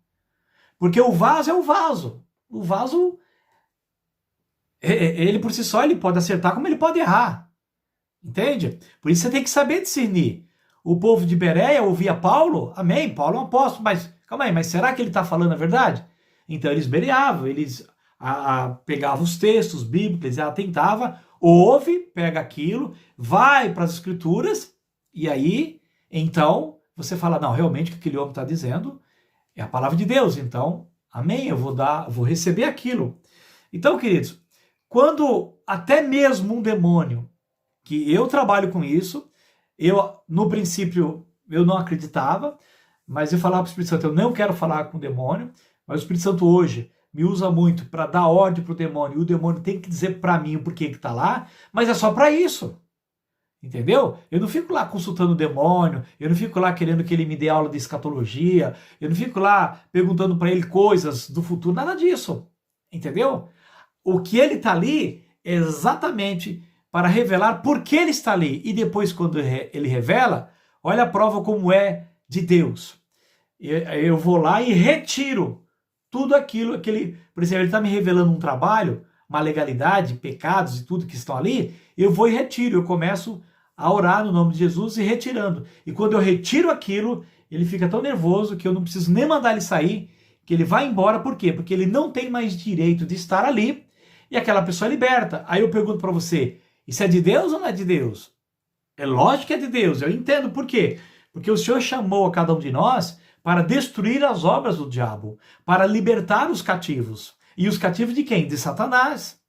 Porque o vaso é o vaso. O vaso, ele por si só, ele pode acertar como ele pode errar. Entende? Por isso você tem que saber discernir. O povo de Bereia ouvia Paulo, amém, Paulo é um apóstolo, mas calma aí, mas será que ele está falando a verdade? Então eles bereavam, eles pegavam os textos bíblicos, eles atentavam, ouve, pega aquilo, vai para as escrituras, e aí, então, você fala, não, realmente o que aquele homem está dizendo é a palavra de Deus, então, amém, eu vou receber aquilo. Então, queridos, quando até mesmo um demônio, que eu trabalho com isso, no princípio, eu não acreditava, mas eu falava para o Espírito Santo, eu não quero falar com o demônio, mas o Espírito Santo hoje me usa muito para dar ordem para o demônio, e o demônio tem que dizer para mim o porquê que está lá, mas é só para isso. Entendeu? Eu não fico lá consultando o demônio, eu não fico lá querendo que ele me dê aula de escatologia, eu não fico lá perguntando para ele coisas do futuro, nada disso. Entendeu? O que ele está ali é exatamente para revelar por que ele está ali. E depois, quando ele revela, olha a prova como é de Deus. Eu vou lá e retiro tudo aquilo, por exemplo, ele está me revelando um trabalho, uma legalidade, pecados e tudo que estão ali, eu vou e retiro, eu começo a orar no nome de Jesus e retirando. E quando eu retiro aquilo, ele fica tão nervoso que eu não preciso nem mandar ele sair, que ele vai embora. Por quê? Porque ele não tem mais direito de estar ali e aquela pessoa é liberta. Aí eu pergunto para você, isso é de Deus ou não é de Deus? É lógico que é de Deus, eu entendo por quê. Porque o Senhor chamou a cada um de nós para destruir as obras do diabo, para libertar os cativos. E os cativos de quem? De Satanás.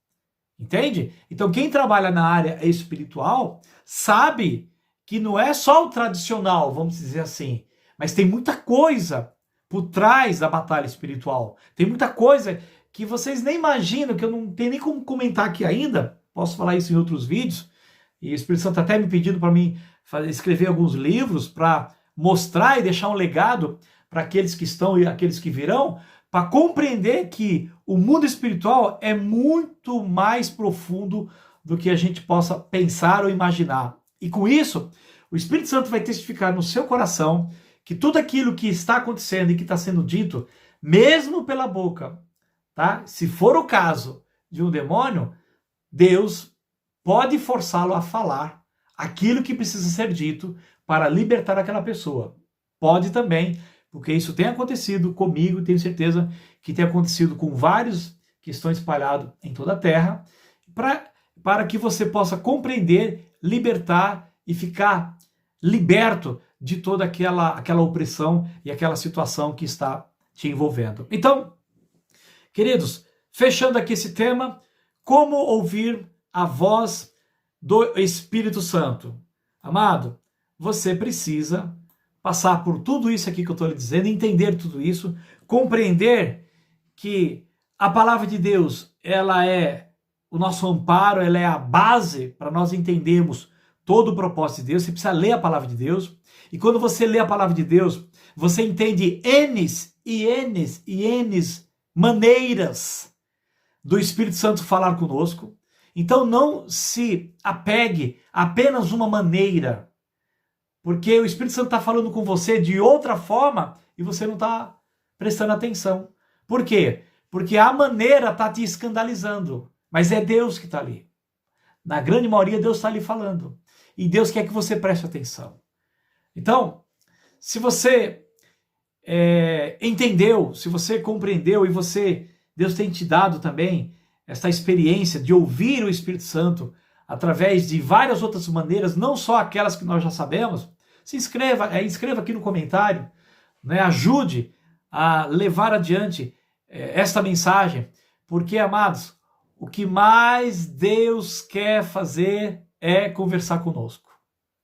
Entende? Então quem trabalha na área espiritual sabe que não é só o tradicional, vamos dizer assim, mas tem muita coisa por trás da batalha espiritual. Tem muita coisa que vocês nem imaginam, que eu não tenho nem como comentar aqui ainda. Posso falar isso em outros vídeos. E o Espírito Santo até me pedindo para mim escrever alguns livros para mostrar e deixar um legado para aqueles que estão e aqueles que virão, para compreender que o mundo espiritual é muito mais profundo do que a gente possa pensar ou imaginar. E com isso, o Espírito Santo vai testificar no seu coração que tudo aquilo que está acontecendo e que está sendo dito, mesmo pela boca, tá? Se for o caso de um demônio, Deus pode forçá-lo a falar aquilo que precisa ser dito para libertar aquela pessoa. Pode também, porque isso tem acontecido comigo, tenho certeza que tem acontecido com vários que estão espalhados em toda a terra, para que você possa compreender, libertar e ficar liberto de toda aquela opressão e aquela situação que está te envolvendo. Então, queridos, fechando aqui esse tema, como ouvir a voz do Espírito Santo? Amado, você precisa passar por tudo isso aqui que eu estou lhe dizendo, entender tudo isso, compreender que a palavra de Deus, ela é o nosso amparo, ela é a base para nós entendermos todo o propósito de Deus. Você precisa ler a palavra de Deus, e quando você lê a palavra de Deus, você entende N's e N's e N's maneiras do Espírito Santo falar conosco. Então não se apegue a apenas uma maneira, porque o Espírito Santo está falando com você de outra forma e você não está prestando atenção. Por quê? Porque a maneira está te escandalizando, mas é Deus que está ali. Na grande maioria, Deus está ali falando. E Deus quer que você preste atenção. Então, se você entendeu, se você compreendeu e Deus tem te dado também essa experiência de ouvir o Espírito Santo através de várias outras maneiras, não só aquelas que nós já sabemos, inscreva aqui no comentário, né? Ajude a levar adiante esta mensagem, porque, amados, o que mais Deus quer fazer é conversar conosco,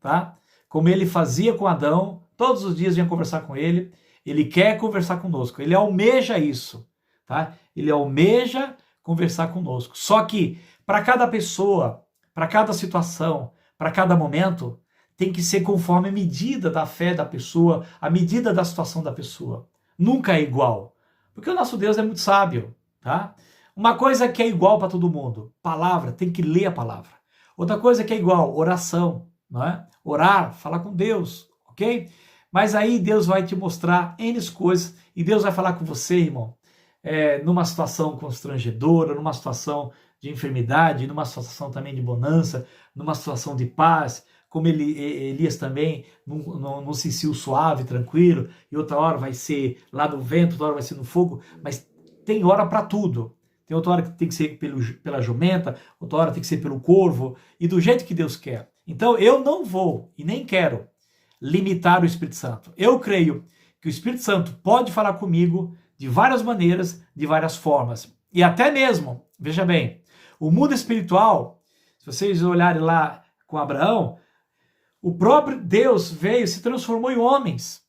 tá? Como ele fazia com Adão, todos os dias vinha conversar com ele, ele quer conversar conosco, ele almeja isso, tá? Ele almeja conversar conosco. Só que para cada pessoa, para cada situação, para cada momento, tem que ser conforme a medida da fé da pessoa, a medida da situação da pessoa. Nunca é igual, porque o nosso Deus é muito sábio, tá? Uma coisa que é igual para todo mundo, palavra, tem que ler a palavra. Outra coisa que é igual, oração, não é? Orar, falar com Deus, ok? Mas aí Deus vai te mostrar N coisas e Deus vai falar com você, irmão, numa situação constrangedora, numa situação de enfermidade, numa situação também de bonança, numa situação de paz, como Elias também, num cicio suave, tranquilo, e outra hora vai ser lá no vento, outra hora vai ser no fogo, mas tem hora para tudo. Tem outra hora que tem que ser pela jumenta, outra hora tem que ser pelo corvo, e do jeito que Deus quer. Então eu não vou e nem quero limitar o Espírito Santo. Eu creio que o Espírito Santo pode falar comigo de várias maneiras, de várias formas. E até mesmo, veja bem, o mundo espiritual, se vocês olharem lá com Abraão, o próprio Deus veio, se transformou em homens.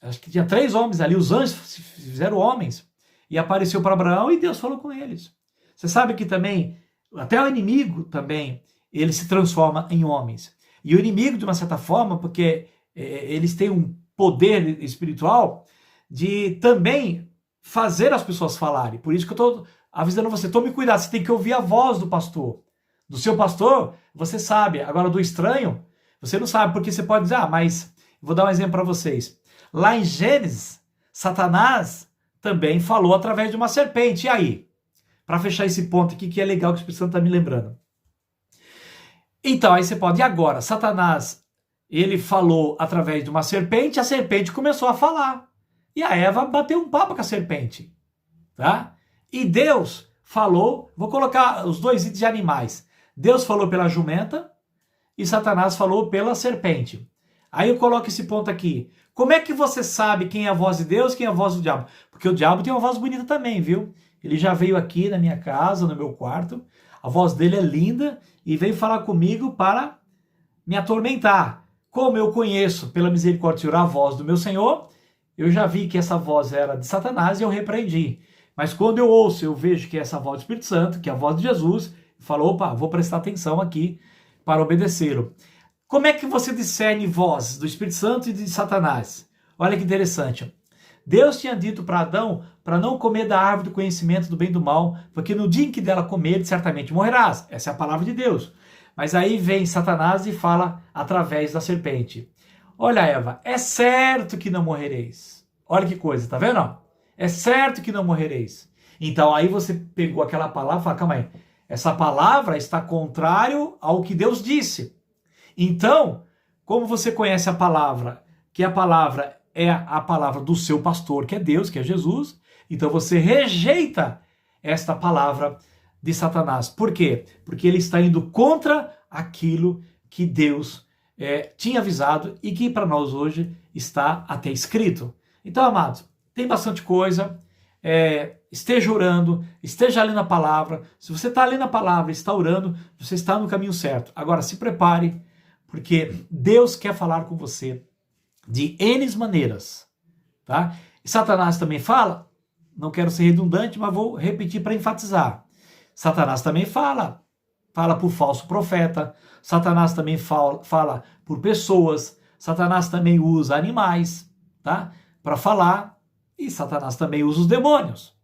Acho que tinha 3 homens ali, os anjos se fizeram homens. E apareceu para Abraão e Deus falou com eles. Você sabe que também, até o inimigo também, ele se transforma em homens. E o inimigo, de uma certa forma, porque eles têm um poder espiritual de também fazer as pessoas falarem. Por isso que eu estou avisando você, tome cuidado, você tem que ouvir a voz do pastor. Do seu pastor, você sabe. Agora, do estranho, você não sabe, porque você pode dizer, mas vou dar um exemplo para vocês. Lá em Gênesis, Satanás também falou através de uma serpente. E aí? Para fechar esse ponto aqui, que é legal que o Espírito Santo está me lembrando. Então, aí você pode, e agora? Satanás, ele falou através de uma serpente, a serpente começou a falar. E a Eva bateu um papo com a serpente. Tá? E Deus falou, vou colocar os dois itens de animais. Deus falou pela jumenta e Satanás falou pela serpente. Aí eu coloco esse ponto aqui. Como é que você sabe quem é a voz de Deus e quem é a voz do diabo? Porque o diabo tem uma voz bonita também, viu? Ele já veio aqui na minha casa, no meu quarto. A voz dele é linda e veio falar comigo para me atormentar. Como eu conheço, pela misericórdia do Senhor, a voz do meu Senhor, eu já vi que essa voz era de Satanás e eu repreendi. Mas quando eu ouço, eu vejo que é essa voz do Espírito Santo, que é a voz de Jesus, e falo, opa, vou prestar atenção aqui para obedecê-lo. Como é que você discerne voz do Espírito Santo e de Satanás? Olha que interessante. Deus tinha dito para Adão para não comer da árvore do conhecimento do bem e do mal, porque no dia em que dela comer, certamente morrerás. Essa é a palavra de Deus. Mas aí vem Satanás e fala através da serpente. Olha, Eva, é certo que não morrereis. Olha que coisa, tá vendo? É certo que não morrereis. Então aí você pegou aquela palavra e fala, calma aí, essa palavra está contrário ao que Deus disse. Então, como você conhece a palavra, que a palavra é a palavra do seu pastor, que é Deus, que é Jesus, então você rejeita esta palavra de Satanás. Por quê? Porque ele está indo contra aquilo que Deus tinha avisado e que para nós hoje está até escrito. Então, amados, tem bastante coisa, esteja orando, esteja lendo a palavra. Se você está lendo a palavra e está orando, você está no caminho certo. Agora, se prepare, porque Deus quer falar com você de N maneiras, tá? E Satanás também fala, não quero ser redundante, mas vou repetir para enfatizar. Satanás também fala por falso profeta, Satanás também fala por pessoas, Satanás também usa animais, tá? Para falar, e Satanás também usa os demônios.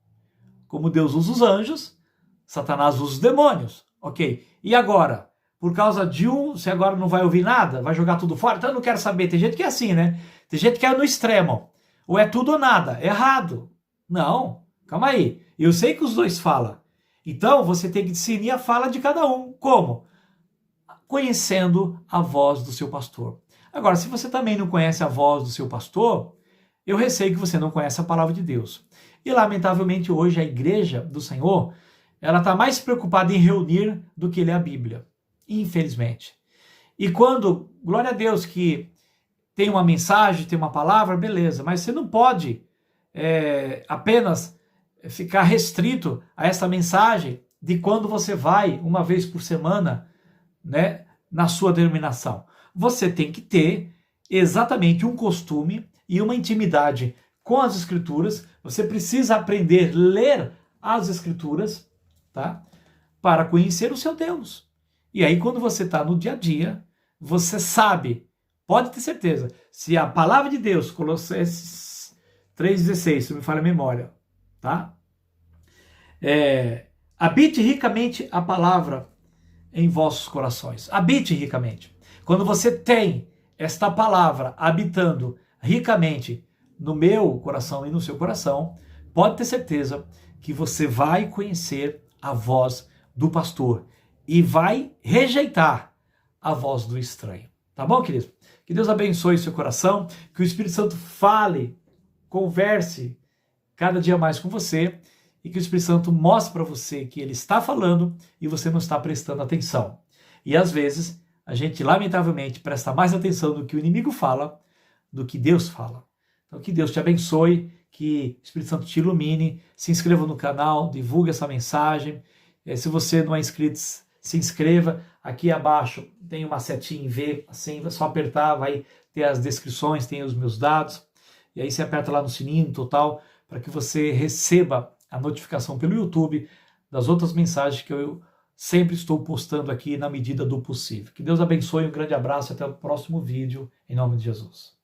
Como Deus usa os anjos, Satanás usa os demônios, ok? E agora? Por causa de você agora não vai ouvir nada? Vai jogar tudo fora? Então eu não quero saber. Tem gente que é assim, né? Tem gente que é no extremo. Ou é tudo ou nada. Errado. Não. Calma aí. Eu sei que os dois falam. Então você tem que discernir a fala de cada um. Como? Conhecendo a voz do seu pastor. Agora, se você também não conhece a voz do seu pastor, eu receio que você não conhece a palavra de Deus. E lamentavelmente hoje a igreja do Senhor, ela está mais preocupada em reunir do que ler a Bíblia. Infelizmente. E quando, glória a Deus que tem uma mensagem, tem uma palavra, beleza, mas você não pode apenas ficar restrito a essa mensagem de quando você vai uma vez por semana, né, na sua denominação. Você tem que ter exatamente um costume e uma intimidade com as Escrituras. Você precisa aprender a ler as Escrituras, tá, para conhecer o seu Deus. E aí, quando você está no dia a dia, você sabe, pode ter certeza, se a palavra de Deus, Colossenses 3,16, se me falha a memória, tá? Habite ricamente a palavra em vossos corações. Habite ricamente. Quando você tem esta palavra habitando ricamente no meu coração e no seu coração, pode ter certeza que você vai conhecer a voz do pastor e vai rejeitar a voz do estranho. Tá bom, querido? Que Deus abençoe seu coração, que o Espírito Santo fale, converse cada dia mais com você e que o Espírito Santo mostre para você que ele está falando e você não está prestando atenção. E às vezes a gente, lamentavelmente, presta mais atenção no que o inimigo fala do que Deus fala. Então que Deus te abençoe, que o Espírito Santo te ilumine, se inscreva no canal, divulgue essa mensagem. Se você não é inscrito, se inscreva. Aqui abaixo tem uma setinha em V, assim, é só apertar, vai ter as descrições, tem os meus dados. E aí você aperta lá no sininho total, para que você receba a notificação pelo YouTube das outras mensagens que eu sempre estou postando aqui na medida do possível. Que Deus abençoe, um grande abraço e até o próximo vídeo, em nome de Jesus.